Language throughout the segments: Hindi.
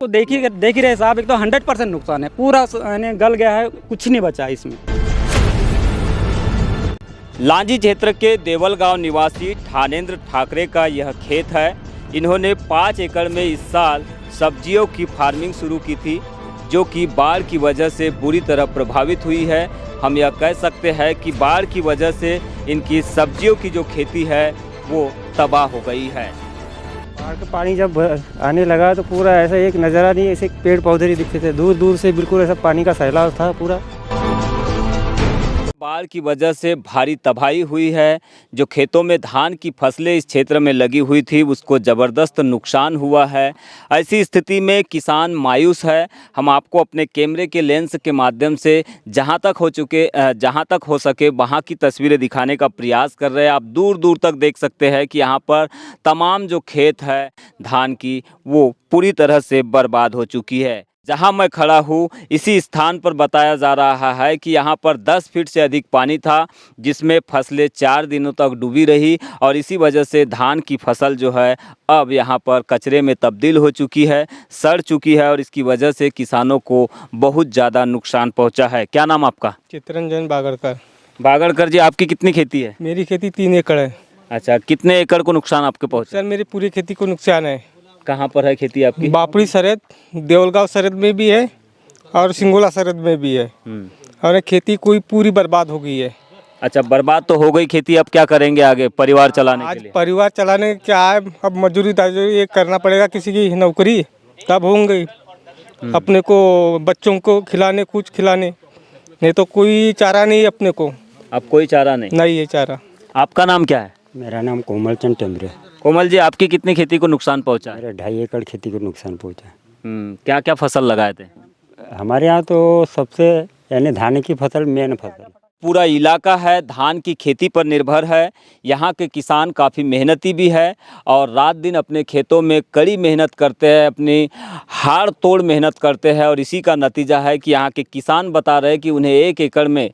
तो देख ही रहे साहब, एक तो 100% नुकसान है, पूरा यानी गल गया है, कुछ नहीं बचा इसमें। लांजी क्षेत्र के देवल गांव निवासी ठानेंद्र ठाकरे का यह खेत है। इन्होंने 5 एकड़ में इस साल सब्जियों की फार्मिंग शुरू की थी, जो कि बाढ़ की वजह से बुरी तरह प्रभावित हुई है। हम यह कह सकते हैं कि बाढ़ की वजह से इनकी सब्जियों की जो खेती है वो तबाह हो गई है। बाढ़ का पानी जब आने लगा तो पूरा ऐसा एक नज़ारा नहीं, ऐसे पेड़ पौधे नहीं दिखते थे, दूर दूर से बिल्कुल ऐसा पानी का सैलाब था पूरा। बाढ़ की वजह से भारी तबाही हुई है। जो खेतों में धान की फसलें इस क्षेत्र में लगी हुई थी उसको ज़बरदस्त नुकसान हुआ है। ऐसी स्थिति में किसान मायूस है। हम आपको अपने कैमरे के लेंस के माध्यम से जहां तक हो सके वहां की तस्वीरें दिखाने का प्रयास कर रहे हैं। आप दूर दूर तक देख सकते हैं कि यहां पर तमाम जो खेत है धान की वो पूरी तरह से बर्बाद हो चुकी है। जहां मैं खड़ा हूं इसी स्थान पर बताया जा रहा है कि यहां पर 10 फीट से अधिक पानी था, जिसमें फसलें 4 दिनों तक डूबी रही और इसी वजह से धान की फसल जो है अब यहां पर कचरे में तब्दील हो चुकी है, सड़ चुकी है और इसकी वजह से किसानों को बहुत ज़्यादा नुकसान पहुंचा है। क्या नाम आपका? चित्रंजन बागड़कर। बागड़कर जी, आपकी कितनी खेती है? मेरी खेती 3 एकड़ है। अच्छा, कितने एकड़ को नुकसान आपके पहुँचा? सर मेरी पूरी खेती को नुकसान है। कहाँ पर है खेती आपकी? बापड़ी सरहद, देवलगांव सरहद में भी है और सिंगोला सरहद में भी है और खेती कोई पूरी बर्बाद हो गई है। अच्छा, बर्बाद तो हो गई खेती, अब क्या करेंगे आगे परिवार चलाने के लिए? आज परिवार चलाने क्या है, अब मजदूरी ये करना पड़ेगा, किसी की नौकरी तब होंगे अपने को बच्चों को खिलाने, कुछ खिलाने, नहीं तो कोई चारा नहीं अपने को। अब कोई चारा नहीं है चारा। आपका नाम क्या है? मेरा नाम कोमल चंद टेमरे। कोमल जी, आपकी कितनी खेती को नुकसान पहुंचा है? मेरे 2.5 एकड़ खेती को नुकसान पहुंचा। क्या क्या फसल लगाए थे? हमारे यहाँ तो सबसे यानी धान की फसल मेन फसल। पूरा इलाका है धान की खेती पर निर्भर है। यहाँ के किसान काफ़ी मेहनती भी है और रात दिन अपने खेतों में कड़ी मेहनत करते हैं, अपनी हाड़ तोड़ मेहनत करते हैं और इसी का नतीजा है कि यहाँ के किसान बता रहे हैं कि उन्हें 1 एकड़ में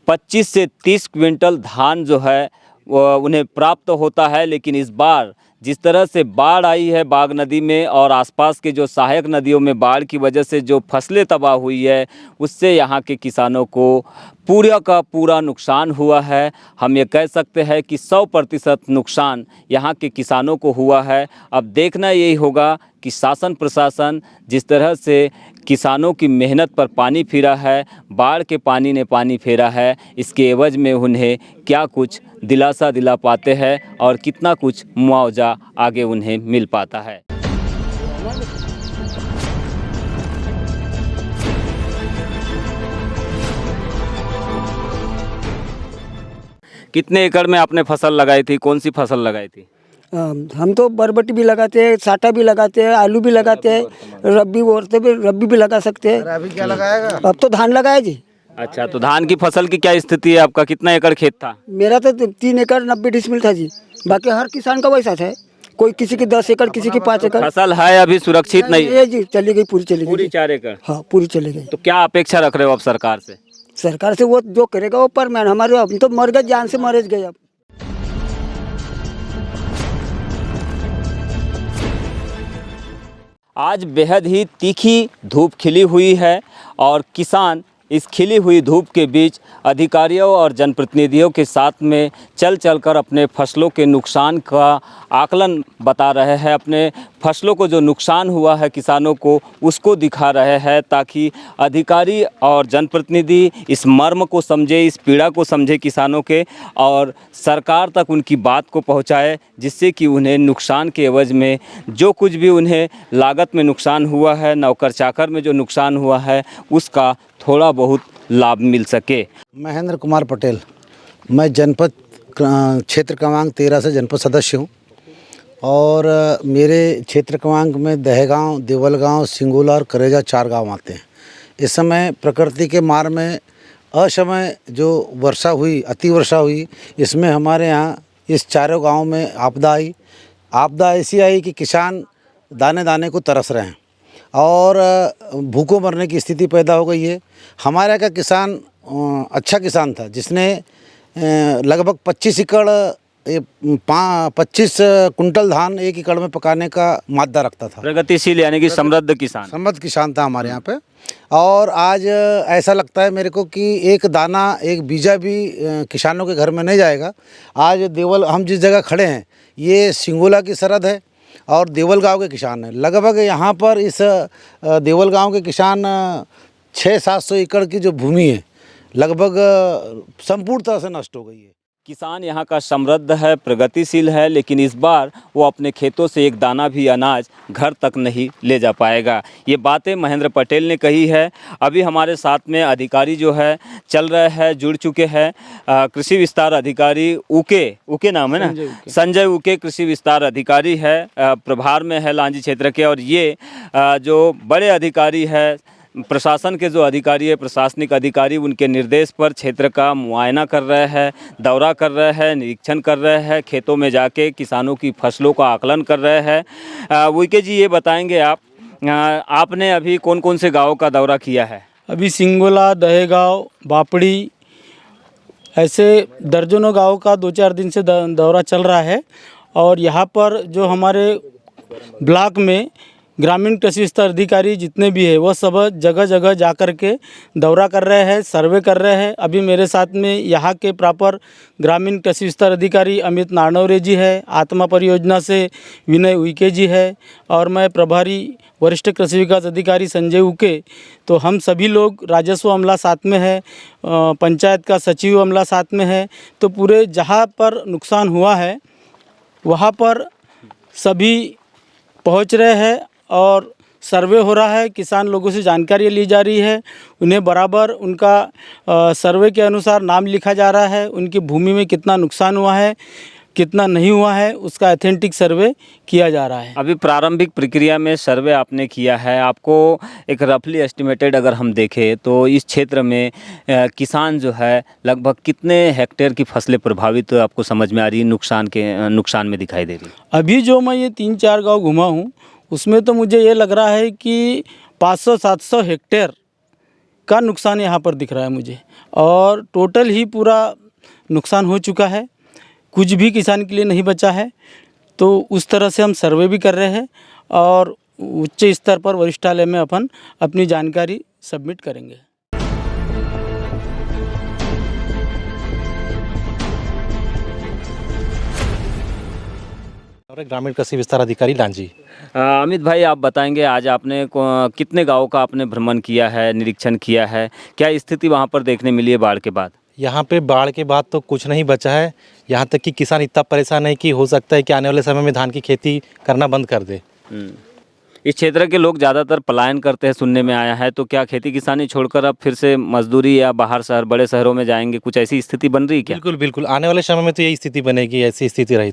25 से 30 क्विंटल धान जो है वो उन्हें प्राप्त होता है। लेकिन इस बार जिस तरह से बाढ़ आई है बाघ नदी में और आसपास के जो सहायक नदियों में बाढ़ की वजह से जो फसलें तबाह हुई है उससे यहाँ के किसानों को पूरा का पूरा नुकसान हुआ है। हम ये कह सकते हैं कि 100% नुकसान यहाँ के किसानों को हुआ है। अब देखना यही होगा कि शासन प्रशासन जिस तरह से किसानों की मेहनत पर पानी फिरा है, बाढ़ के पानी ने पानी फेरा है, इसके एवज में उन्हें क्या कुछ दिलासा दिला पाते हैं और कितना कुछ मुआवजा आगे उन्हें मिल पाता है। कितने एकड़ में आपने फसल लगाई थी? कौन सी फसल लगाई थी? हम तो बरबटी भी लगाते हैं, साटा भी लगाते हैं, आलू भी लगाते हैं, रब्बी भी लगा सकते हैं। अभी क्या लगाएगा? अब तो धान लगाया जी। अच्छा, तो धान की फसल की क्या स्थिति है? आपका कितना एकड़ खेत था? मेरा तो 3 एकड़ 90 डिसमिल था जी। बाकी हर किसान का वैसा है, कोई किसी की 10 एकड़, किसी की 5 एकड़। फसल है अभी सुरक्षित नहीं है जी, चली गई, पूरी चली गई। पूरी 4 एकड़? हाँ, पूरी चली गई। तो क्या अपेक्षा रख रहे हो अब सरकार से? सरकार से वो जो करेगा वो पर मैन, हमारे हम तो मर गए, जान से मर गए। अब आज बेहद ही तीखी धूप खिली हुई है और किसान इस खिली हुई धूप के बीच अधिकारियों और जनप्रतिनिधियों के साथ में चल कर अपने फसलों के नुकसान का आकलन बता रहे हैं। अपने फसलों को जो नुकसान हुआ है किसानों को उसको दिखा रहे हैं ताकि अधिकारी और जनप्रतिनिधि इस मर्म को समझे, इस पीड़ा को समझे किसानों के और सरकार तक उनकी बात को पहुंचाए, जिससे कि उन्हें नुकसान के एवज में जो कुछ भी उन्हें लागत में नुकसान हुआ है, नौकर चाकर में जो नुकसान हुआ है उसका थोड़ा बहुत लाभ मिल सके। महेंद्र कुमार पटेल, मैं जनपद क्षेत्र क्रमांक 13 से जनपद सदस्य हूँ और मेरे क्षेत्र क्रमांक में दहेगांव, देवलगांव, सिंगोला और करेजा 4 गांव आते हैं। इस समय प्रकृति के मार में असमय जो वर्षा हुई, अति वर्षा हुई, इसमें हमारे यहाँ इस 4 गाँव में आपदा आई। आपदा ऐसी आई कि किसान दाने दाने को तरस रहे हैं और भूखों मरने की स्थिति पैदा हो गई है। हमारे यहाँ का किसान अच्छा किसान था जिसने लगभग 25 एकड़ 25 कुंटल धान 1 एकड़ में पकाने का मादा रखता था। प्रगतिशील यानी कि समृद्ध किसान। समृद्ध किसान था हमारे यहाँ पे। और आज ऐसा लगता है मेरे को कि एक दाना एक बीजा भी किसानों के घर में नहीं जाएगा। आज देवल हम जिस जगह खड़े हैं ये सिंगोला की सरहद है और देवल गांव के किसान हैं। लगभग यहाँ पर इस देवल गांव के किसान 600-700 एकड़ की जो भूमि है लगभग संपूर्ण तरह से नष्ट हो गई है। किसान यहाँ का समृद्ध है, प्रगतिशील है, लेकिन इस बार वो अपने खेतों से एक दाना भी अनाज घर तक नहीं ले जा पाएगा। ये बातें महेंद्र पटेल ने कही है। अभी हमारे साथ में अधिकारी जो है चल रहे हैं, जुड़ चुके हैं। कृषि विस्तार अधिकारी उके नाम है ना, संजय उके कृषि विस्तार अधिकारी है, प्रभार में है लांजी क्षेत्र के। और ये जो बड़े अधिकारी है, प्रशासन के जो अधिकारी है, प्रशासनिक अधिकारी, उनके निर्देश पर क्षेत्र का मुआयना कर रहे हैं, दौरा कर रहे हैं, निरीक्षण कर रहे हैं, खेतों में जाके किसानों की फसलों का आकलन कर रहे हैं। उके जी ये बताएंगे आपने अभी कौन कौन से गाँव का दौरा किया है? अभी सिंगोला, दहेगांव, बापड़ी, ऐसे दर्जनों गाँव का 2-4 दिन से दौरा चल रहा है। और यहाँ पर जो हमारे ब्लॉक में ग्रामीण कृषि विस्तार अधिकारी जितने भी है वो सब जगह जगह जा कर के दौरा कर रहे हैं, सर्वे कर रहे हैं। अभी मेरे साथ में यहाँ के प्रॉपर ग्रामीण कृषि विस्तार अधिकारी अमित नानवरे जी है, आत्मा परियोजना से विनय उइके जी है और मैं प्रभारी वरिष्ठ कृषि विकास अधिकारी संजय उके। तो हम सभी लोग, राजस्व अमला साथ में है, पंचायत का सचिव अमला साथ में है। तो पूरे जहाँ पर नुकसान हुआ है वहाँ पर सभी पहुँच रहे हैं और सर्वे हो रहा है। किसान लोगों से जानकारी ली जा रही है, उन्हें बराबर उनका सर्वे के अनुसार नाम लिखा जा रहा है। उनकी भूमि में कितना नुकसान हुआ है, कितना नहीं हुआ है, उसका ऑथेंटिक सर्वे किया जा रहा है। अभी प्रारंभिक प्रक्रिया में सर्वे आपने किया है, आपको एक रफली एस्टिमेटेड अगर हम देखें तो इस क्षेत्र में किसान जो है लगभग कितने हेक्टेयर की फसलें प्रभावित आपको समझ में आ रही है, नुकसान में दिखाई दे रही है? अभी जो मैं ये 3-4 गाँव घुमा हूँ उसमें तो मुझे ये लग रहा है कि 500-700 हेक्टेयर का नुकसान यहाँ पर दिख रहा है मुझे। और टोटल ही पूरा नुकसान हो चुका है, कुछ भी किसान के लिए नहीं बचा है। तो उस तरह से हम सर्वे भी कर रहे हैं और उच्च स्तर पर वरिष्ठालय में अपन अपनी जानकारी सबमिट करेंगे। ग्रामीण कृषि विस्तार अधिकारी लांजी। अमित भाई, आप बताएंगे आज आपने कितने गाँव का आपने भ्रमण किया है, निरीक्षण किया है, क्या स्थिति वहाँ पर देखने मिली है बाढ़ के बाद? यहाँ पे बाढ़ के बाद तो कुछ नहीं बचा है। यहाँ तक कि किसान इतना परेशान है कि हो सकता है कि आने वाले समय में धान की खेती करना बंद कर दे। इस क्षेत्र के लोग ज़्यादातर पलायन करते हैं, सुनने में आया है। तो क्या खेती किसानी छोड़कर अब फिर से मजदूरी या बाहर शहर, बड़े शहरों में जाएंगे? कुछ ऐसी स्थिति बन रही है क्या? बिल्कुल बिल्कुल, आने वाले समय में तो यही स्थिति बनेगी, ऐसी स्थिति रही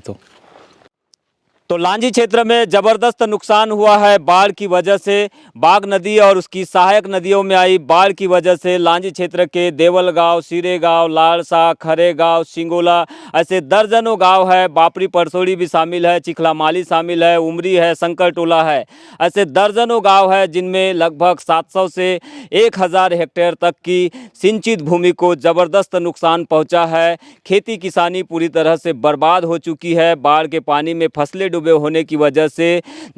तो लांजी क्षेत्र में ज़बरदस्त नुकसान हुआ है बाढ़ की वजह से। बाग नदी और उसकी सहायक नदियों में आई बाढ़ की वजह से लांजी क्षेत्र के देवल गांव, सिरे गांव, लालसा, खरे गांव, सिंगोला, ऐसे दर्जनों गांव है। बापरी परसोड़ी भी शामिल है, चिखलामाली शामिल है, उमरी है, शंकर टोला है, ऐसे दर्जनों गाँव है जिनमें लगभग 700 से 1000 हेक्टेयर तक की सिंचित भूमि को ज़बरदस्त नुकसान पहुँचा है। खेती किसानी पूरी तरह से बर्बाद हो चुकी है। बाढ़ के पानी में फसलें डूबे होने की वजह से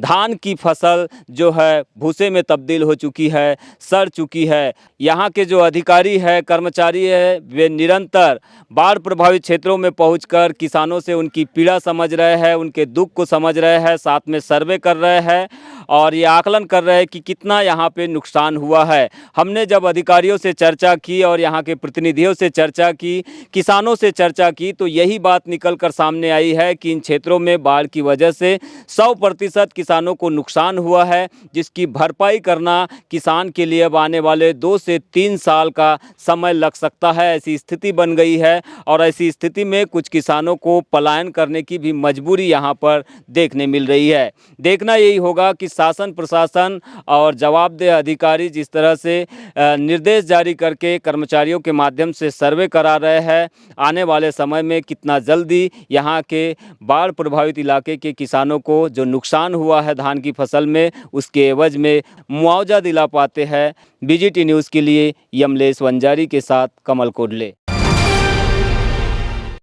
धान की फसल जो है भूसे में तब्दील हो चुकी है, सड़ चुकी है। यहाँ के जो अधिकारी है, कर्मचारी है, वे निरंतर बाढ़ प्रभावित क्षेत्रों में पहुंचकर किसानों से उनकी पीड़ा समझ रहे हैं, उनके दुख को समझ रहे हैं, साथ में सर्वे कर रहे हैं और ये आकलन कर रहे हैं कि कितना यहाँ पे नुकसान हुआ है। हमने जब अधिकारियों से चर्चा की और यहाँ के प्रतिनिधियों से चर्चा की, किसानों से चर्चा की, तो यही बात निकल कर सामने आई है कि इन क्षेत्रों में बाढ़ की वजह से 100% किसानों को नुकसान हुआ है, जिसकी भरपाई करना किसान के लिए अब आने वाले 2 से 3 साल का समय लग सकता है। ऐसी स्थिति बन गई है और ऐसी स्थिति में कुछ किसानों को पलायन करने की भी मजबूरी यहाँ पर देखने मिल रही है। देखना यही होगा कि शासन, प्रशासन और जवाबदेह अधिकारी जिस तरह से निर्देश जारी करके कर्मचारियों के माध्यम से सर्वे करा रहे हैं, आने वाले समय में कितना जल्दी यहाँ के बाढ़ प्रभावित इलाके के किसानों को जो नुकसान हुआ है धान की फसल में, उसके एवज में मुआवजा दिला पाते हैं। बीजीटी न्यूज़ के लिए यमलेश वंजारी के साथ कमल कोडले।